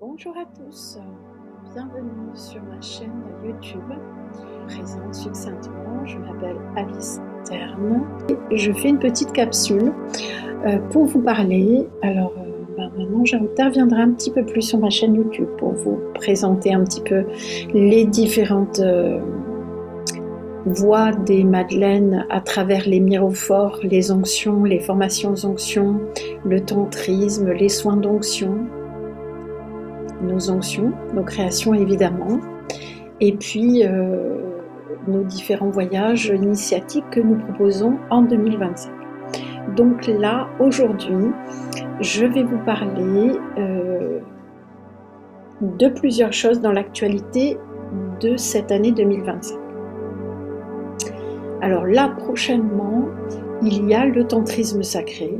Bonjour à tous, bienvenue sur ma chaîne YouTube. Je me présente succinctement, je m'appelle Alice Terne et je fais une petite capsule pour vous parler. Alors maintenant j'interviendrai un petit peu plus sur ma chaîne YouTube pour vous présenter un petit peu les différentes voies des Madeleines à travers les mirophores, les onctions, les formations onctions, le tantrisme, les soins d'onction, nos onctions, nos créations évidemment, et puis nos différents voyages initiatiques que nous proposons en 2025. Donc là, aujourd'hui, je vais vous parler de plusieurs choses dans l'actualité de cette année 2025. Alors là, prochainement, il y a le tantrisme sacré,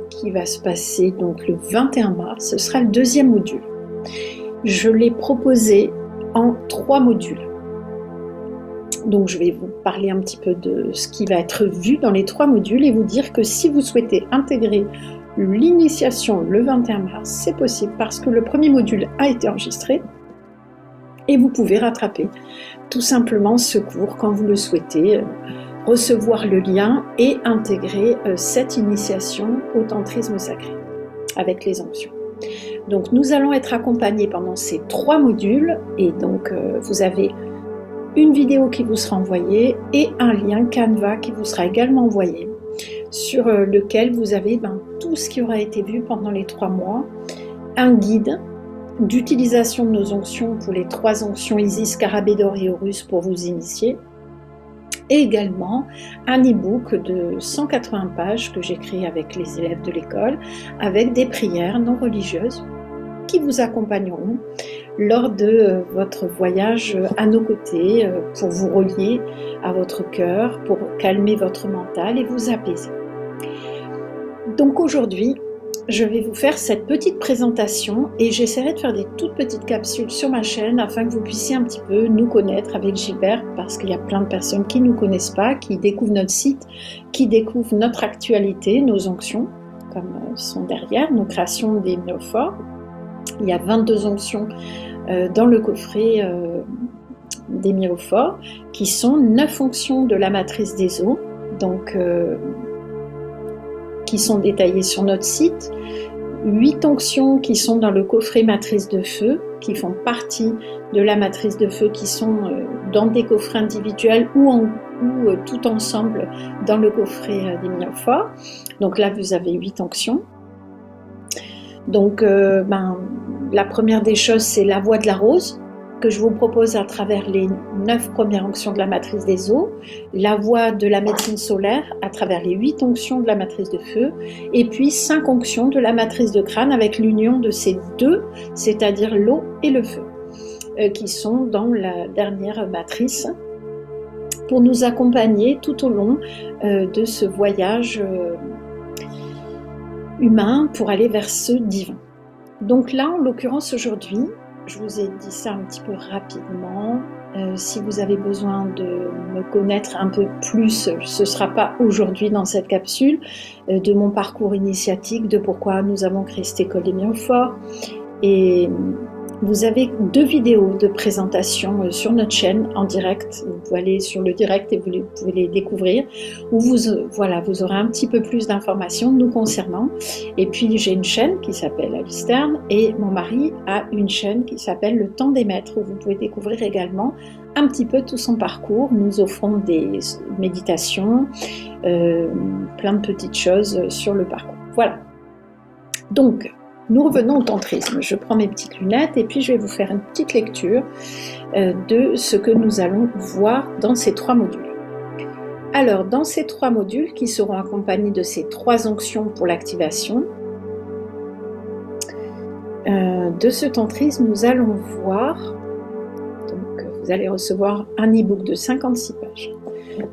qui va se passer donc le 21 mars, ce sera le deuxième module. Je l'ai proposé en 3 modules. Donc je vais vous parler un petit peu de ce qui va être vu dans les 3 modules et vous dire que si vous souhaitez intégrer l'initiation le 21 mars, c'est possible parce que le premier module a été enregistré et vous pouvez rattraper tout simplement ce cours quand vous le souhaitez, recevoir le lien et intégrer cette initiation au tantrisme sacré avec les onctions. Donc nous allons être accompagnés pendant ces 3 modules et donc vous avez une vidéo qui vous sera envoyée et un lien Canva qui vous sera également envoyé sur lequel vous avez tout ce qui aura été vu pendant les 3 mois, un guide d'utilisation de nos onctions pour les 3 onctions Isis, Scarabée d'or et Horus pour vous initier, et également un e-book de 180 pages que j'ai créé avec les élèves de l'école, avec des prières non religieuses qui vous accompagneront lors de votre voyage à nos côtés pour vous relier à votre cœur, pour calmer votre mental et vous apaiser. Donc aujourd'hui, je vais vous faire cette petite présentation et j'essaierai de faire des toutes petites capsules sur ma chaîne afin que vous puissiez un petit peu nous connaître avec Gilbert, parce qu'il y a plein de personnes qui ne nous connaissent pas, qui découvrent notre site, qui découvrent notre actualité, nos onctions, comme sont derrière, nos créations des mirophores. Il y a 22 onctions dans le coffret des mirophores, qui sont 9 onctions de la matrice des eaux, donc qui sont détaillées sur notre site, 8 onctions qui sont dans le coffret matrice de feu, qui font partie de la matrice de feu, qui sont dans des coffrets individuels ou tout ensemble dans le coffret des mirophores. Donc là vous avez 8 onctions. Donc la première des choses, c'est la voie de la rose, que je vous propose à travers les 9 premières onctions de la matrice des eaux, la voie de la médecine solaire à travers les 8 onctions de la matrice de feu, et puis 5 onctions de la matrice de crâne avec l'union de ces deux, c'est-à-dire l'eau et le feu, qui sont dans la dernière matrice, pour nous accompagner tout au long de ce voyage humain pour aller vers ce divin. Donc là, en l'occurrence aujourd'hui, je vous ai dit ça un petit peu rapidement. Si vous avez besoin de me connaître un peu plus, ce ne sera pas aujourd'hui dans cette capsule, de mon parcours initiatique, de pourquoi nous avons créé cette école des mirophores. Et vous avez 2 vidéos de présentation sur notre chaîne en direct. Vous pouvez aller sur le direct et vous pouvez les découvrir, où vous aurez un petit peu plus d'informations nous concernant. Et puis j'ai une chaîne qui s'appelle Alice Terne et mon mari a une chaîne qui s'appelle Le Temps des Maîtres, où vous pouvez découvrir également un petit peu tout son parcours. Nous offrons des méditations, plein de petites choses sur le parcours. Voilà. Donc, nous revenons au tantrisme. Je prends mes petites lunettes et puis je vais vous faire une petite lecture de ce que nous allons voir dans ces 3 modules. Alors, dans ces 3 modules qui seront accompagnés de ces 3 onctions pour l'activation de ce tantrisme, nous allons voir, donc vous allez recevoir un e-book de 56 pages.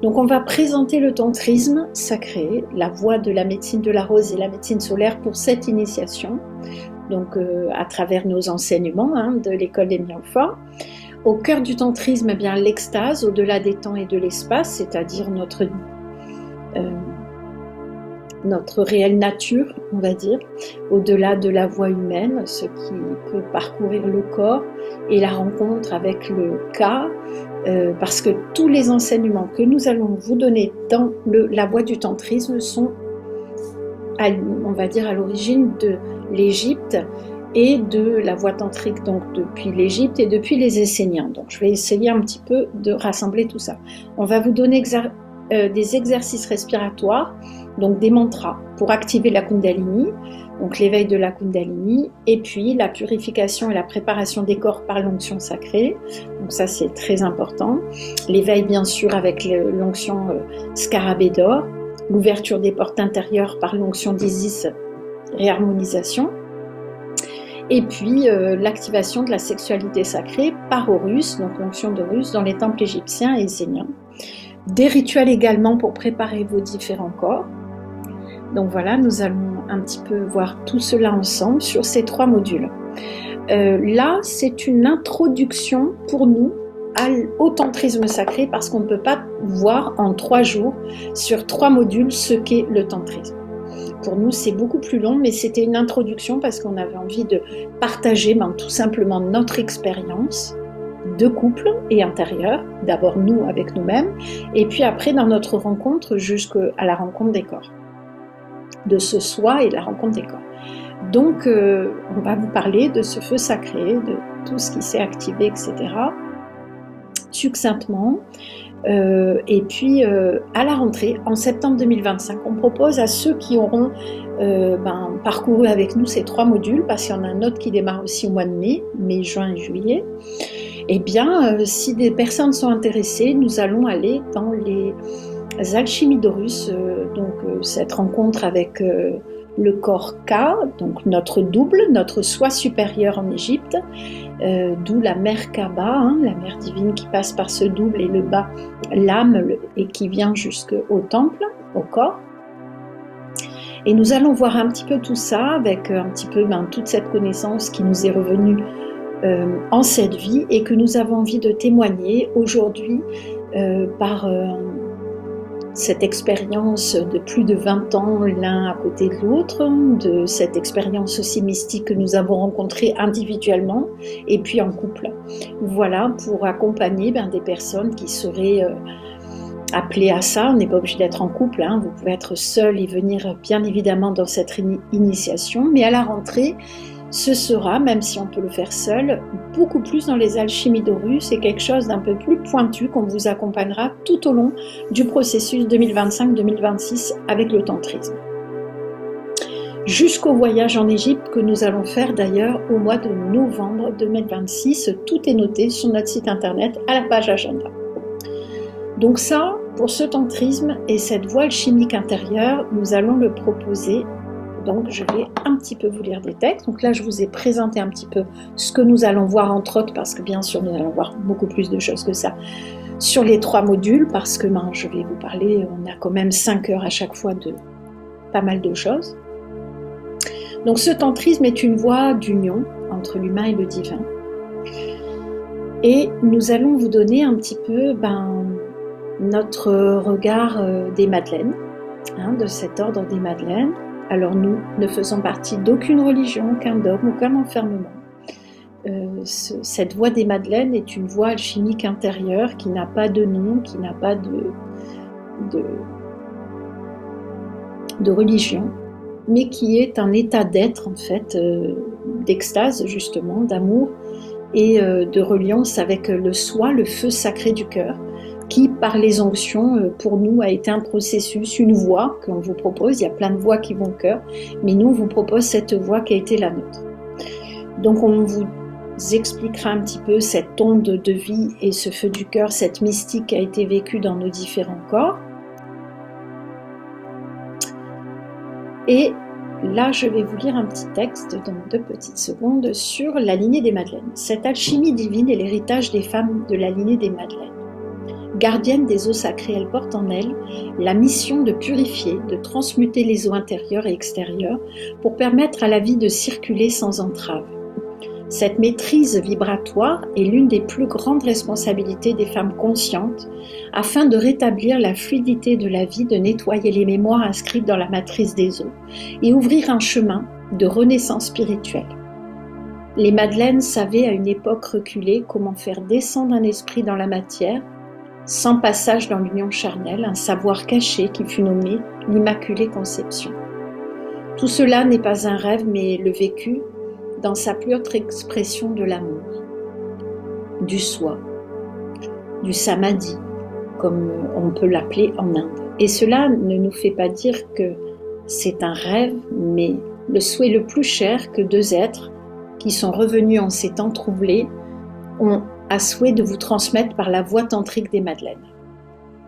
Donc on va présenter le tantrisme sacré, la voie de la médecine de la rose et la médecine solaire pour cette initiation, donc à travers nos enseignements de l'école des mirophores. Au cœur du tantrisme, eh bien l'extase au-delà des temps et de l'espace, c'est-à-dire notre notre réelle nature, on va dire, au-delà de la voie humaine, ce qui peut parcourir le corps et la rencontre avec le cas, parce que tous les enseignements que nous allons vous donner dans la voie du tantrisme sont, on va dire, à l'origine de l'Égypte et de la voie tantrique, donc depuis l'Égypte et depuis les Esséniens. Donc je vais essayer un petit peu de rassembler tout ça. On va vous donner des exercices respiratoires, donc des mantras pour activer la Kundalini, donc l'éveil de la Kundalini, et puis la purification et la préparation des corps par l'onction sacrée, donc ça c'est très important. L'éveil bien sûr avec l'onction scarabée d'or, l'ouverture des portes intérieures par l'onction d'Isis, réharmonisation, et puis l'activation de la sexualité sacrée par Horus, donc l'onction d'Horus dans les temples égyptiens et esséniens. Des rituels également pour préparer vos différents corps. Donc voilà, nous allons un petit peu voir tout cela ensemble sur ces 3 modules. Là, c'est une introduction pour nous au tantrisme sacré parce qu'on ne peut pas voir en 3 jours sur 3 modules ce qu'est le tantrisme. Pour nous, c'est beaucoup plus long, mais c'était une introduction parce qu'on avait envie de partager tout simplement notre expérience de couple et intérieur, d'abord nous avec nous-mêmes, et puis après dans notre rencontre jusqu'à la rencontre des corps, de ce soi et la rencontre des corps. Donc on va vous parler de ce feu sacré, de tout ce qui s'est activé, etc. succinctement. Et puis à la rentrée, en septembre 2025, on propose à ceux qui auront parcouru avec nous ces 3 modules, parce qu'il y en a un autre qui démarre aussi au mois de mai, juin et juillet. Eh bien, si des personnes sont intéressées, nous allons aller dans les alchimies d'Horus, cette rencontre avec le corps K, donc notre double, notre soi supérieur en Égypte, d'où la mère Kaba, la mère divine qui passe par ce double, et le bas, l'âme, et qui vient jusqu'au temple, au corps. Et nous allons voir un petit peu tout ça avec un petit peu toute cette connaissance qui nous est revenue en cette vie et que nous avons envie de témoigner aujourd'hui par cette expérience de plus de 20 ans l'un à côté de l'autre, de cette expérience aussi mystique que nous avons rencontrée individuellement et puis en couple. Voilà, pour accompagner des personnes qui seraient appelées à ça. On n'est pas obligé d'être en couple, vous pouvez être seul et venir bien évidemment dans cette initiation, mais à la rentrée, ce sera, même si on peut le faire seul, beaucoup plus dans les alchimies d'Horus et quelque chose d'un peu plus pointu qu'on vous accompagnera tout au long du processus 2025-2026 avec le tantrisme. Jusqu'au voyage en Égypte que nous allons faire d'ailleurs au mois de novembre 2026. Tout est noté sur notre site internet à la page agenda. Donc ça, pour ce tantrisme et cette voie alchimique intérieure, nous allons le proposer. Donc je vais un petit peu vous lire des textes. Donc là je vous ai présenté un petit peu ce que nous allons voir entre autres, parce que bien sûr nous allons voir beaucoup plus de choses que ça sur les 3 modules, parce que je vais vous parler, on a quand même 5 heures à chaque fois de pas mal de choses. Donc ce tantrisme est une voie d'union entre l'humain et le divin. Et nous allons vous donner un petit peu notre regard des Madeleines, de cet ordre des Madeleines. Alors nous ne faisons partie d'aucune religion, aucun dogme, aucun enfermement. Cette voie des Madeleines est une voie alchimique intérieure qui n'a pas de nom, qui n'a pas de religion, mais qui est un état d'être en fait, d'extase justement, d'amour et de reliance avec le soi, le feu sacré du cœur, qui, par les onctions, pour nous, a été un processus, une voie qu'on vous propose. Il y a plein de voies qui vont au cœur, mais nous, on vous propose cette voie qui a été la nôtre. Donc, on vous expliquera un petit peu cette onde de vie et ce feu du cœur, cette mystique qui a été vécue dans nos différents corps. Et là, je vais vous lire un petit texte dans 2 petites secondes sur la lignée des Madeleines. Cette alchimie divine est l'héritage des femmes de la lignée des Madeleines. Gardienne des eaux sacrées, elle porte en elle la mission de purifier, de transmuter les eaux intérieures et extérieures pour permettre à la vie de circuler sans entrave. Cette maîtrise vibratoire est l'une des plus grandes responsabilités des femmes conscientes afin de rétablir la fluidité de la vie, de nettoyer les mémoires inscrites dans la matrice des eaux et ouvrir un chemin de renaissance spirituelle. Les Madeleines savaient à une époque reculée comment faire descendre un esprit dans la matière sans passage dans l'union charnelle, un savoir caché qui fut nommé l'Immaculée Conception. Tout cela n'est pas un rêve mais le vécu dans sa plus haute expression de l'amour, du soi, du samadhi, comme on peut l'appeler en Inde. Et cela ne nous fait pas dire que c'est un rêve, mais le souhait le plus cher que deux êtres qui sont revenus en ces temps troublés ont à souhait de vous transmettre par la voie tantrique des Madeleines.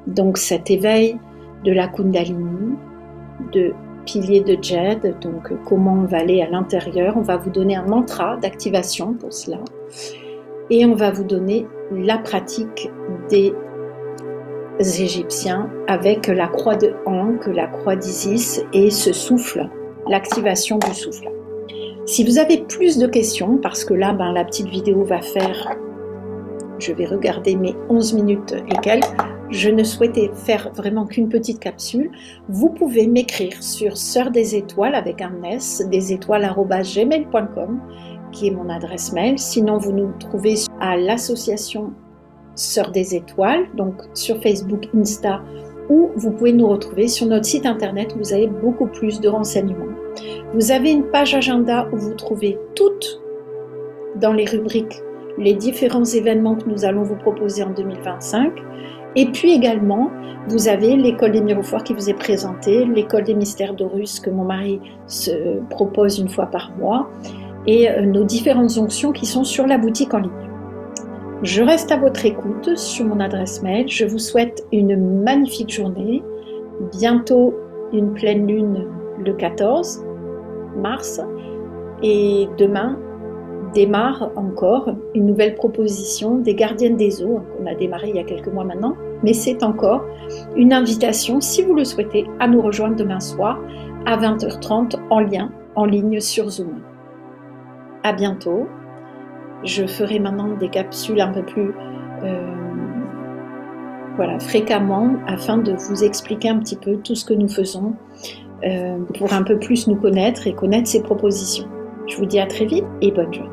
Donc cet éveil de la Kundalini, de pilier de Jade, donc comment on va aller à l'intérieur, on va vous donner un mantra d'activation pour cela et on va vous donner la pratique des Égyptiens avec la croix de Ankh, la croix d'Isis et ce souffle, l'activation du souffle. Si vous avez plus de questions, parce que là la petite vidéo va faire, je vais regarder mes 11 minutes et quelques, je ne souhaitais faire vraiment qu'une petite capsule, vous pouvez m'écrire sur Sœur des Étoiles avec un S, desétoiles@gmail.com qui est mon adresse mail. Sinon, vous nous trouvez à l'association Sœur des Étoiles, donc sur Facebook, Insta, ou vous pouvez nous retrouver sur notre site internet où vous avez beaucoup plus de renseignements. Vous avez une page agenda où vous trouvez toutes dans les rubriques les différents événements que nous allons vous proposer en 2025. Et puis également, vous avez l'école des miroirs qui vous est présentée, l'école des mystères d'Horus que mon mari se propose une fois par mois, et nos différentes onctions qui sont sur la boutique en ligne. Je reste à votre écoute sur mon adresse mail. Je vous souhaite une magnifique journée. Bientôt une pleine lune le 14 mars. Et demain démarre encore une nouvelle proposition des Gardiennes des Eaux, qu'on a démarré il y a quelques mois maintenant, mais c'est encore une invitation, si vous le souhaitez, à nous rejoindre demain soir à 20h30 en ligne sur Zoom. À bientôt. Je ferai maintenant des capsules un peu plus fréquemment afin de vous expliquer un petit peu tout ce que nous faisons pour un peu plus nous connaître et connaître ces propositions. Je vous dis à très vite et bonne journée.